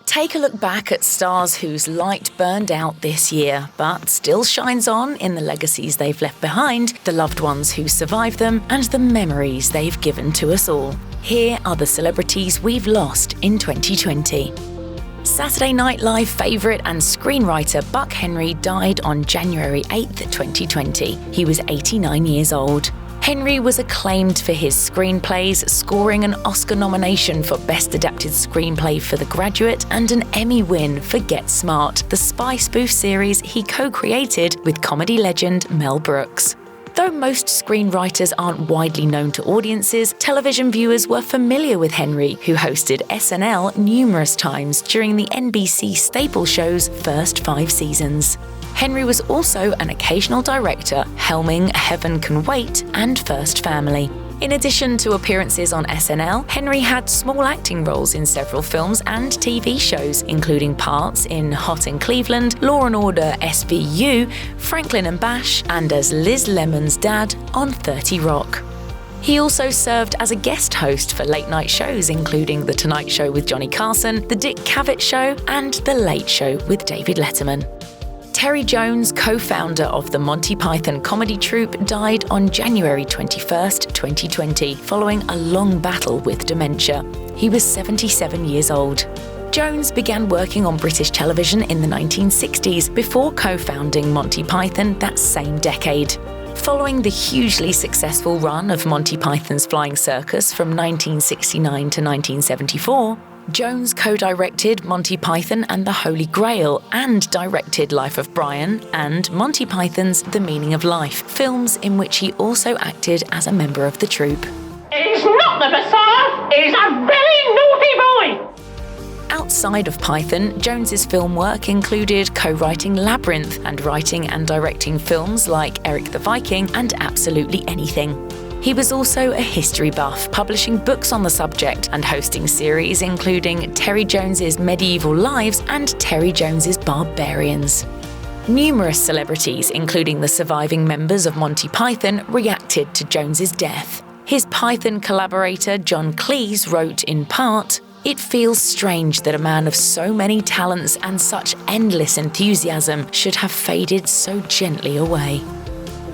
Take a look back at stars whose light burned out this year, but still shines on in the legacies they've left behind, the loved ones who survived them, and the memories they've given to us all. Here are the celebrities we've lost in 2020. Saturday Night Live favourite and screenwriter Buck Henry died on January 8, 2020. He was 89 years old. Henry was acclaimed for his screenplays, scoring an Oscar nomination for Best Adapted Screenplay for The Graduate and an Emmy win for Get Smart, the spy spoof series he co-created with comedy legend Mel Brooks. Though most screenwriters aren't widely known to audiences, television viewers were familiar with Henry, who hosted SNL numerous times during the NBC staple show's first 5 seasons. Henry was also an occasional director, helming Heaven Can Wait and First Family. In addition to appearances on SNL, Henry had small acting roles in several films and TV shows, including parts in Hot in Cleveland, Law & Order SVU, Franklin and Bash, and as Liz Lemon's dad on 30 Rock. He also served as a guest host for late-night shows including The Tonight Show with Johnny Carson, The Dick Cavett Show, and The Late Show with David Letterman. Terry Jones, co-founder of the Monty Python comedy troupe, died on January 21, 2020, following a long battle with dementia. He was 77 years old. Jones began working on British television in the 1960s before co-founding Monty Python that same decade. Following the hugely successful run of Monty Python's Flying Circus from 1969 to 1974, Jones co-directed Monty Python and the Holy Grail and directed Life of Brian and Monty Python's The Meaning of Life, films in which he also acted as a member of the troupe. He's not the Messiah, he's a very naughty boy! Outside of Python, Jones's film work included co-writing Labyrinth and writing and directing films like Eric the Viking and Absolutely Anything. He was also a history buff, publishing books on the subject and hosting series including Terry Jones's Medieval Lives and Terry Jones's Barbarians. Numerous celebrities, including the surviving members of Monty Python, reacted to Jones's death. His Python collaborator John Cleese wrote in part, "It feels strange that a man of so many talents and such endless enthusiasm should have faded so gently away."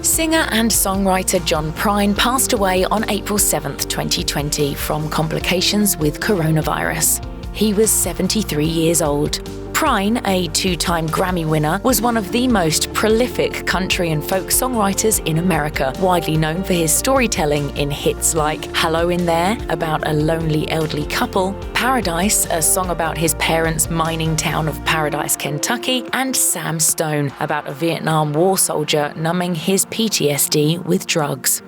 Singer and songwriter John Prine passed away on April 7, 2020, from complications with coronavirus. He was 73 years old. Prine, a 2-time Grammy winner, was one of the most prolific country and folk songwriters in America, widely known for his storytelling in hits like Hello in There, about a lonely elderly couple, Paradise, a song about his parents' mining town of Paradise, Kentucky, and Sam Stone, about a Vietnam War soldier numbing his PTSD with drugs.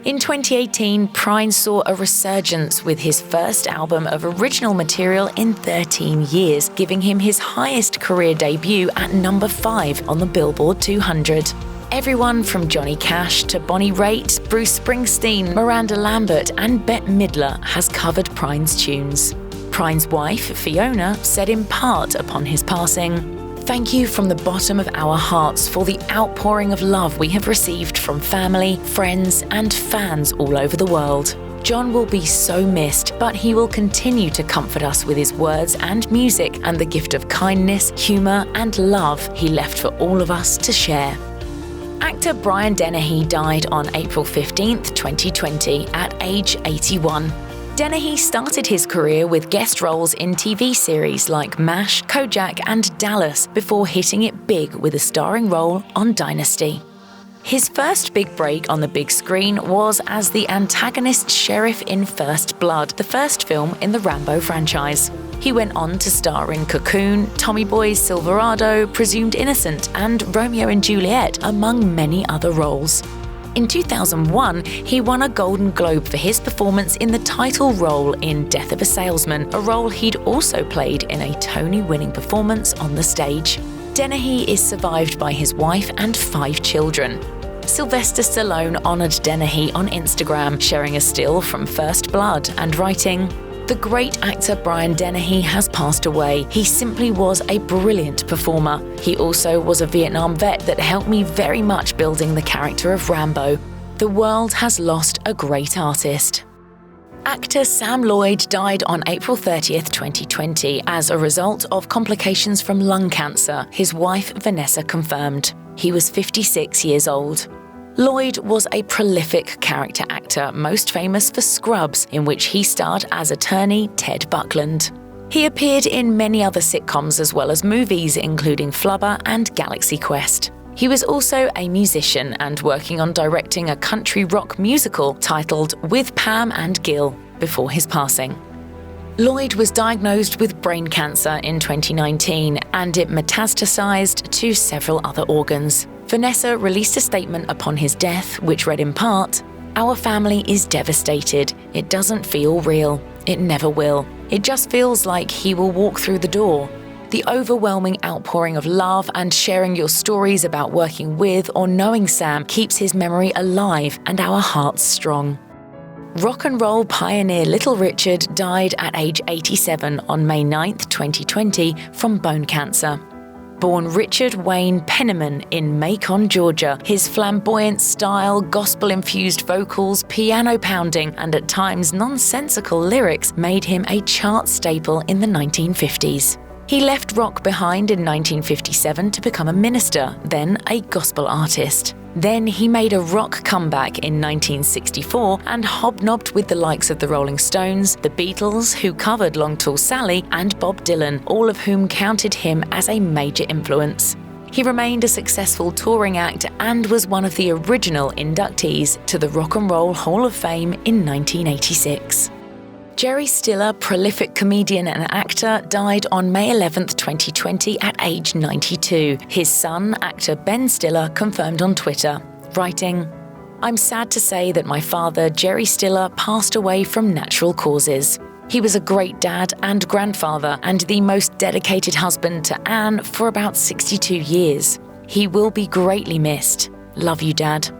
In 2018, Prine saw a resurgence with his first album of original material in 13 years, giving him his highest career debut at number 5 on the Billboard 200. Everyone from Johnny Cash to Bonnie Raitt, Bruce Springsteen, Miranda Lambert, and Bette Midler has covered Prine's tunes. Prine's wife, Fiona, said in part upon his passing, "Thank you from the bottom of our hearts for the outpouring of love we have received from family, friends, and fans all over the world. John will be so missed, but he will continue to comfort us with his words and music and the gift of kindness, humour, and love he left for all of us to share." Actor Brian Dennehy died on April 15, 2020, at age 81. Dennehy started his career with guest roles in TV series like MASH, Kojak, and Dallas before hitting it big with a starring role on Dynasty. His first big break on the big screen was as the antagonist sheriff in First Blood, the first film in the Rambo franchise. He went on to star in Cocoon, Tommy Boy's Silverado, Presumed Innocent, and Romeo and Juliet, among many other roles. In 2001, he won a Golden Globe for his performance in the title role in Death of a Salesman, a role he'd also played in a Tony-winning performance on the stage. Dennehy is survived by his wife and 5 children. Sylvester Stallone honoured Dennehy on Instagram, sharing a still from First Blood and writing, "The great actor Brian Dennehy has passed away. He simply was a brilliant performer. He also was a Vietnam vet that helped me very much building the character of Rambo. The world has lost a great artist." Actor Sam Lloyd died on April 30th, 2020 as a result of complications from lung cancer, his wife Vanessa confirmed. He was 56 years old. Lloyd was a prolific character actor, most famous for Scrubs, in which he starred as attorney Ted Buckland. He appeared in many other sitcoms as well as movies, including Flubber and Galaxy Quest. He was also a musician and working on directing a country rock musical titled With Pam and Gil before his passing. Lloyd was diagnosed with brain cancer in 2019 and it metastasized to several other organs. Vanessa released a statement upon his death, which read in part, "Our family is devastated. It doesn't feel real. It never will. It just feels like he will walk through the door. The overwhelming outpouring of love and sharing your stories about working with or knowing Sam keeps his memory alive and our hearts strong." Rock and roll pioneer Little Richard died at age 87 on May 9, 2020 from bone cancer. Born Richard Wayne Penniman in Macon, Georgia, his flamboyant style, gospel-infused vocals, piano pounding, and at times nonsensical lyrics made him a chart staple in the 1950s. He left rock behind in 1957 to become a minister, then a gospel artist. Then he made a rock comeback in 1964 and hobnobbed with the likes of the Rolling Stones, the Beatles, who covered Long Tall Sally, and Bob Dylan, all of whom counted him as a major influence. He remained a successful touring act and was one of the original inductees to the Rock and Roll Hall of Fame in 1986. Jerry Stiller, prolific comedian and actor, died on May 11, 2020 at age 92. His son, actor Ben Stiller, confirmed on Twitter, writing, "I'm sad to say that my father, Jerry Stiller, passed away from natural causes. He was a great dad and grandfather and the most dedicated husband to Anne for about 62 years. He will be greatly missed. Love you, Dad."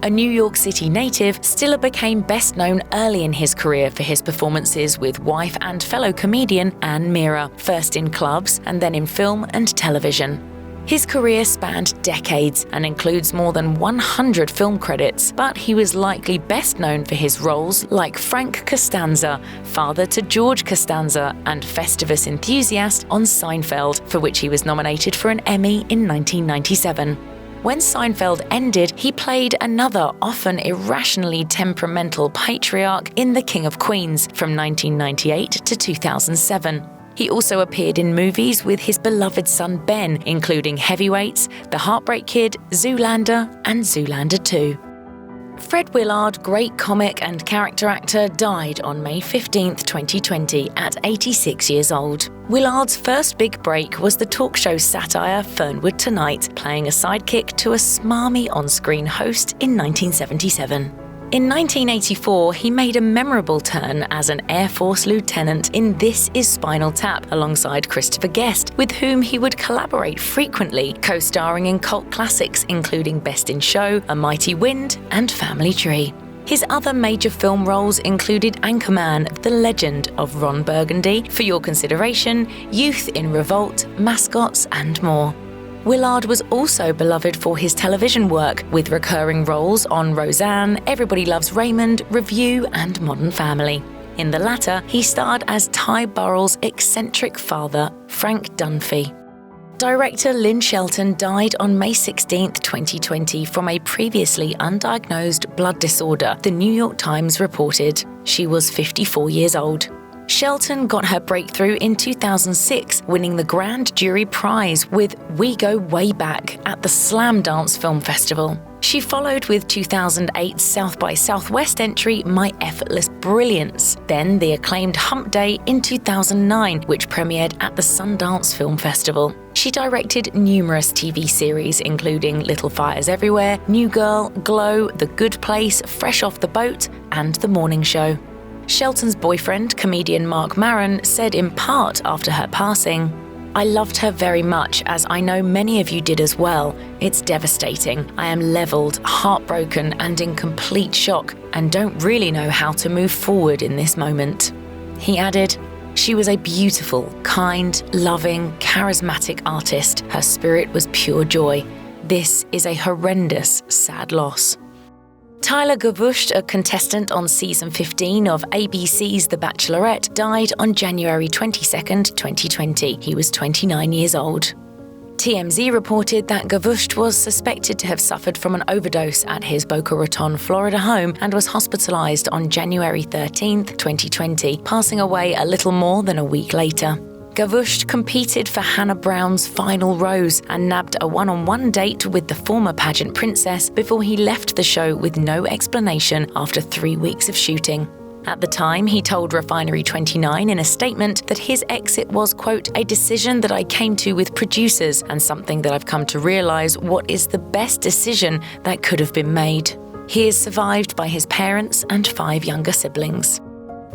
A New York City native, Stiller became best known early in his career for his performances with wife and fellow comedian Anne Meara, first in clubs and then in film and television. His career spanned decades and includes more than 100 film credits, but he was likely best known for his roles like Frank Costanza, father to George Costanza, and Festivus enthusiast on Seinfeld, for which he was nominated for an Emmy in 1997. When Seinfeld ended, he played another often irrationally temperamental patriarch in The King of Queens from 1998 to 2007. He also appeared in movies with his beloved son Ben, including Heavyweights, The Heartbreak Kid, Zoolander, and Zoolander 2. Fred Willard, great comic and character actor, died on May 15, 2020 at 86 years old. Willard's first big break was the talk show satire Fernwood Tonight, playing a sidekick to a smarmy on-screen host in 1977. In 1984, he made a memorable turn as an Air Force lieutenant in This Is Spinal Tap alongside Christopher Guest, with whom he would collaborate frequently, co-starring in cult classics including Best in Show, A Mighty Wind, and Family Tree. His other major film roles included Anchorman, The Legend of Ron Burgundy, For Your Consideration, Youth in Revolt, Mascots, and more. Willard was also beloved for his television work, with recurring roles on Roseanne, Everybody Loves Raymond, Review, and Modern Family. In the latter, he starred as Ty Burrell's eccentric father, Frank Dunphy. Director Lynn Shelton died on May 16, 2020 from a previously undiagnosed blood disorder, the New York Times reported. She was 54 years old. Shelton got her breakthrough in 2006, winning the Grand Jury Prize with We Go Way Back at the Slam Dance Film Festival. She followed with 2008's South by Southwest entry My Effortless Brilliance, then the acclaimed Hump Day in 2009, which premiered at the Sundance Film Festival. She directed numerous TV series including Little Fires Everywhere, New Girl, Glow, The Good Place, Fresh Off the Boat, and The Morning Show. Shelton's boyfriend, comedian Mark Maron, said in part after her passing, "I loved her very much, as I know many of you did as well. It's devastating. I am leveled, heartbroken, and in complete shock, and don't really know how to move forward in this moment." He added, "She was a beautiful, kind, loving, charismatic artist. Her spirit was pure joy. This is a horrendous, sad loss." Tyler Gwozdz, a contestant on season 15 of ABC's The Bachelorette, died on January 22, 2020. He was 29 years old. TMZ reported that Gwozdz was suspected to have suffered from an overdose at his Boca Raton, Florida home and was hospitalized on January 13, 2020, passing away a little more than a week later. Gwozdz competed for Hannah Brown's Final Rose and nabbed a one-on-one date with the former pageant princess before he left the show with no explanation after 3 weeks of shooting. At the time, he told Refinery29 in a statement that his exit was, quote, a decision that I came to with producers and something that I've come to realize what is the best decision that could have been made. He is survived by his parents and 5 younger siblings.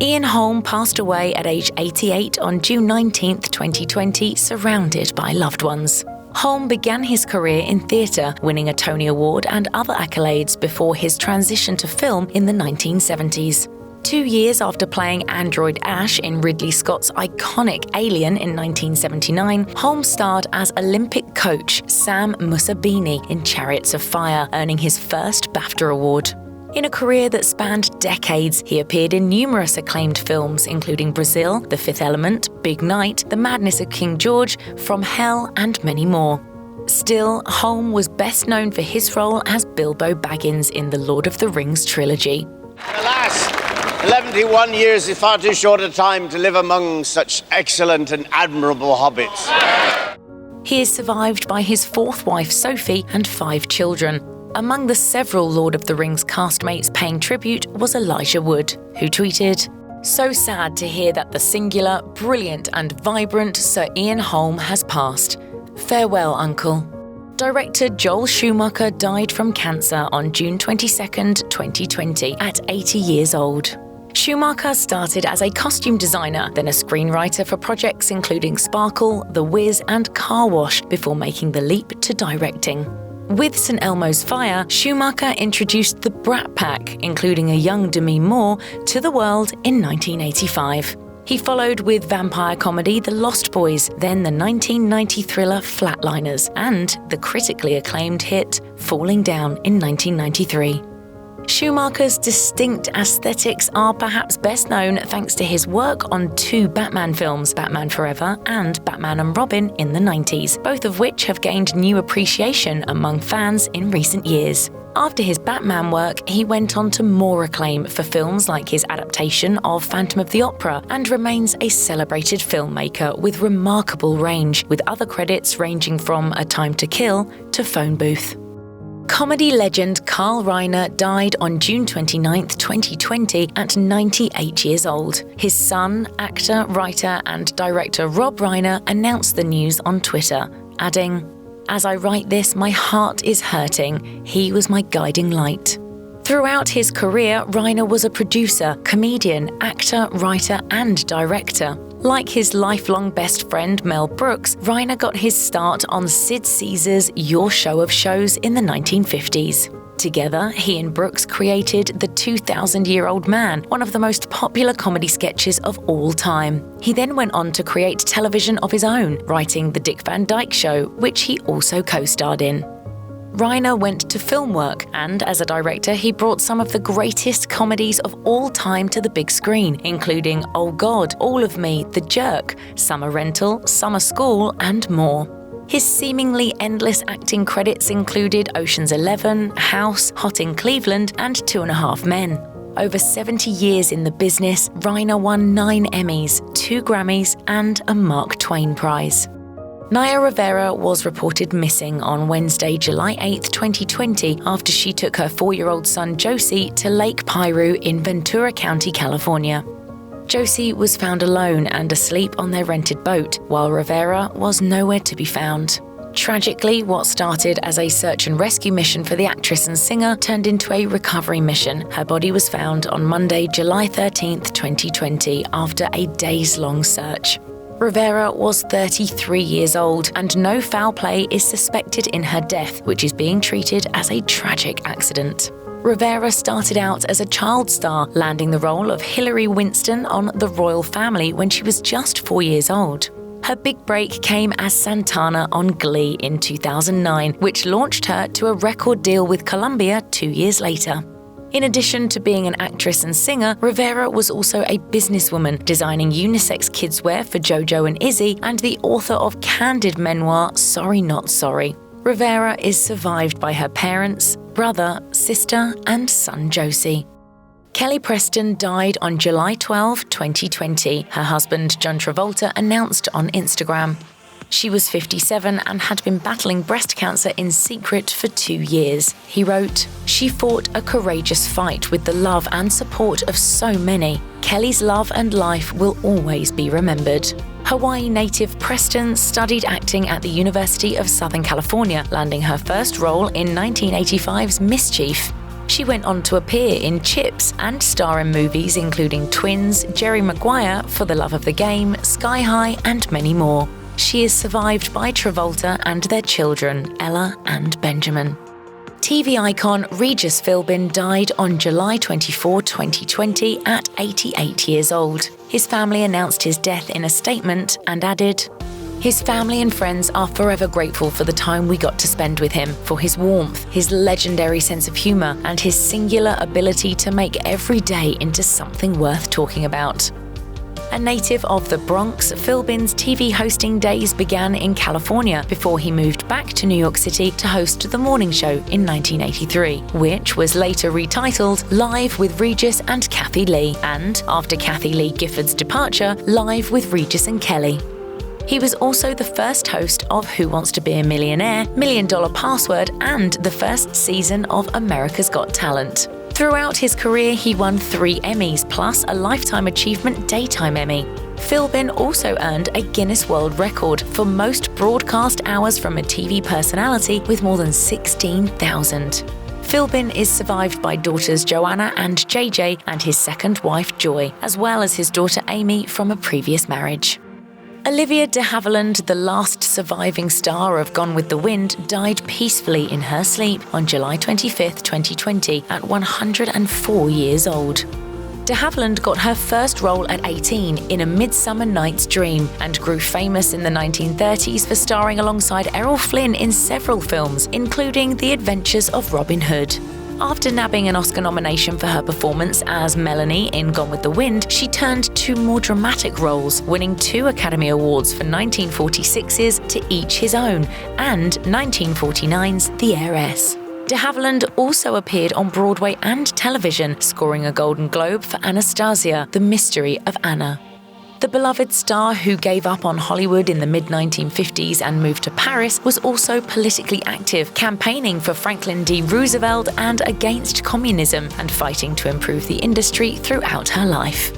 Ian Holm passed away at age 88 on June 19, 2020, surrounded by loved ones. Holm began his career in theatre, winning a Tony Award and other accolades before his transition to film in the 1970s. 2 years after playing Android Ash in Ridley Scott's iconic Alien in 1979, Holm starred as Olympic coach Sam Musabini in Chariots of Fire, earning his first BAFTA award. In a career that spanned decades, he appeared in numerous acclaimed films, including Brazil, The Fifth Element, Big Night, The Madness of King George, From Hell, and many more. Still, Holm was best known for his role as Bilbo Baggins in the Lord of the Rings trilogy. Alas, 71 years is far too short a time to live among such excellent and admirable hobbits. He is survived by his 4th wife Sophie and 5 children. Among the several Lord of the Rings castmates paying tribute was Elijah Wood, who tweeted, "So sad to hear that the singular, brilliant and vibrant Sir Ian Holm has passed. Farewell, Uncle." Director Joel Schumacher died from cancer on June 22, 2020, at 80 years old. Schumacher started as a costume designer, then a screenwriter for projects including Sparkle, The Wiz, and Car Wash before making the leap to directing. With St. Elmo's Fire, Schumacher introduced the Brat Pack, including a young Demi Moore, to the world in 1985. He followed with vampire comedy The Lost Boys, then the 1990 thriller Flatliners, and the critically acclaimed hit Falling Down in 1993. Schumacher's distinct aesthetics are perhaps best known thanks to his work on 2 Batman films, Batman Forever and Batman and Robin in the 90s, both of which have gained new appreciation among fans in recent years. After his Batman work, he went on to more acclaim for films like his adaptation of Phantom of the Opera and remains a celebrated filmmaker with remarkable range, with other credits ranging from A Time to Kill to Phone Booth. Comedy legend Carl Reiner died on June 29, 2020 at 98 years old. His son, actor, writer and director Rob Reiner announced the news on Twitter, adding, "As I write this, my heart is hurting. He was my guiding light." Throughout his career, Reiner was a producer, comedian, actor, writer and director. Like his lifelong best friend Mel Brooks, Reiner got his start on Sid Caesar's Your Show of Shows in the 1950s. Together, he and Brooks created The 2,000-Year-Old Man, one of the most popular comedy sketches of all time. He then went on to create television of his own, writing The Dick Van Dyke Show, which he also co-starred in. Reiner went to film work, and as a director, he brought some of the greatest comedies of all time to the big screen, including Oh God, All of Me, The Jerk, Summer Rental, Summer School, and more. His seemingly endless acting credits included Ocean's 11, House, Hot in Cleveland, and 2.5 Men. Over 70 years in the business, Reiner won 9 Emmys, 2 Grammys, and a Mark Twain Prize. Naya Rivera was reported missing on Wednesday, July 8, 2020, after she took her 4-year-old son Josie to Lake Piru in Ventura County, California. Josie was found alone and asleep on their rented boat, while Rivera was nowhere to be found. Tragically, what started as a search and rescue mission for the actress and singer turned into a recovery mission. Her body was found on Monday, July 13, 2020, after a days-long search. Rivera was 33 years old, and no foul play is suspected in her death, which is being treated as a tragic accident. Rivera started out as a child star, landing the role of Hilary Winston on The Royal Family when she was just 4 years old. Her big break came as Santana on Glee in 2009, which launched her to a record deal with Columbia 2 years later. In addition to being an actress and singer, Rivera was also a businesswoman, designing unisex kidswear for JoJo and Izzy, and the author of candid memoir Sorry Not Sorry. Rivera is survived by her parents, brother, sister, and son Josie. Kelly Preston died on July 12, 2020, her husband John Travolta announced on Instagram. She was 57 and had been battling breast cancer in secret for 2 years. He wrote, "She fought a courageous fight with the love and support of so many. Kelly's love and life will always be remembered." Hawaii native Preston studied acting at the University of Southern California, landing her first role in 1985's Mischief. She went on to appear in Chips and star in movies including Twins, Jerry Maguire, For the Love of the Game, Sky High, and many more. She is survived by Travolta and their children, Ella and Benjamin. TV icon Regis Philbin died on July 24, 2020 at 88 years old. His family announced his death in a statement and added, "His family and friends are forever grateful for the time we got to spend with him, for his warmth, his legendary sense of humor, and his singular ability to make every day into something worth talking about." A native of the Bronx, Philbin's TV hosting days began in California before he moved back to New York City to host The Morning Show in 1983, which was later retitled Live with Regis and Kathy Lee, and, after Kathy Lee Gifford's departure, Live with Regis and Kelly. He was also the first host of Who Wants to Be a Millionaire, $1 Million Password, and the first season of America's Got Talent. Throughout his career, he won 3 Emmys plus a Lifetime Achievement Daytime Emmy. Philbin also earned a Guinness World Record for most broadcast hours from a TV personality with more than 16,000. Philbin is survived by daughters Joanna and JJ and his second wife Joy, as well as his daughter Amy from a previous marriage. Olivia de Havilland, the last surviving star of Gone with the Wind, died peacefully in her sleep on July 25, 2020, at 104 years old. De Havilland got her first role at 18 in A Midsummer Night's Dream and grew famous in the 1930s for starring alongside Errol Flynn in several films, including The Adventures of Robin Hood. After nabbing an Oscar nomination for her performance as Melanie in Gone with the Wind, she turned to more dramatic roles, winning 2 Academy Awards for 1946's To Each His Own and 1949's The Heiress. De Havilland also appeared on Broadway and television, scoring a Golden Globe for Anastasia, The Mystery of Anna. The beloved star who gave up on Hollywood in the mid-1950s and moved to Paris was also politically active, campaigning for Franklin D. Roosevelt and against communism, and fighting to improve the industry throughout her life.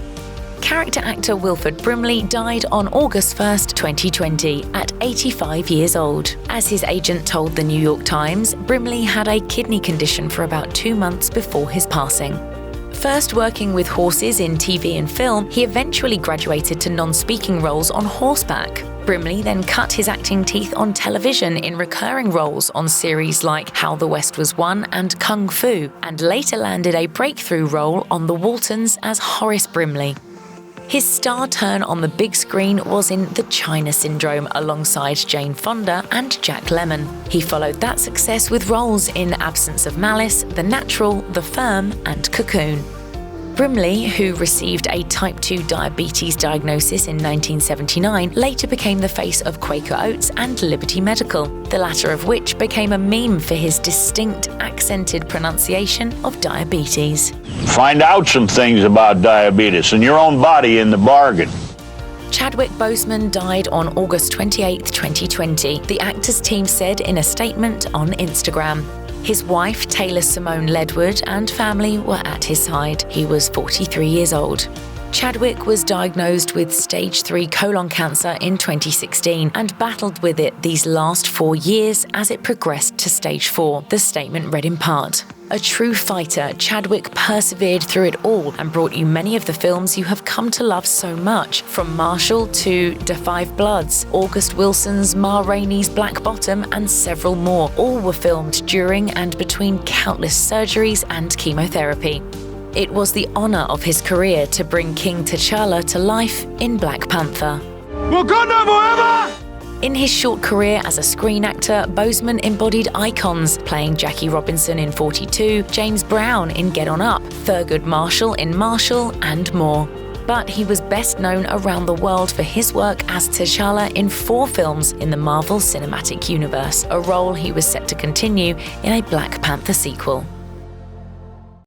Character actor Wilford Brimley died on August 1, 2020, at 85 years old. As his agent told the New York Times, Brimley had a kidney condition for about 2 months before his passing. First working with horses in TV and film, he eventually graduated to non-speaking roles on horseback. Brimley then cut his acting teeth on television in recurring roles on series like How the West Was Won and Kung Fu, and later landed a breakthrough role on The Waltons as Horace Brimley. His star turn on the big screen was in The China Syndrome alongside Jane Fonda and Jack Lemmon. He followed that success with roles in Absence of Malice, The Natural, The Firm, and Cocoon. Brimley, who received a type 2 diabetes diagnosis in 1979, later became the face of Quaker Oats and Liberty Medical, the latter of which became a meme for his distinct, accented pronunciation of diabetes. Find out some things about diabetes and your own body in the bargain. Chadwick Boseman died on August 28, 2020, the actor's team said in a statement on Instagram. His wife, Taylor Simone Ledwood, and family were at his side. He was 43 years old. Chadwick was diagnosed with stage 3 colon cancer in 2016 and battled with it these last 4 years as it progressed to stage 4, the statement read in part. A true fighter, Chadwick persevered through it all and brought you many of the films you have come to love so much, from Marshall to Da 5 Bloods, August Wilson's Ma Rainey's Black Bottom, and several more. All were filmed during and between countless surgeries and chemotherapy. It was the honor of his career to bring King T'Challa to life in Black Panther. Wakanda forever! In his short career as a screen actor, Boseman embodied icons, playing Jackie Robinson in 42, James Brown in Get On Up, Thurgood Marshall in Marshall, and more. But he was best known around the world for his work as T'Challa in 4 films in the Marvel Cinematic Universe, a role he was set to continue in a Black Panther sequel.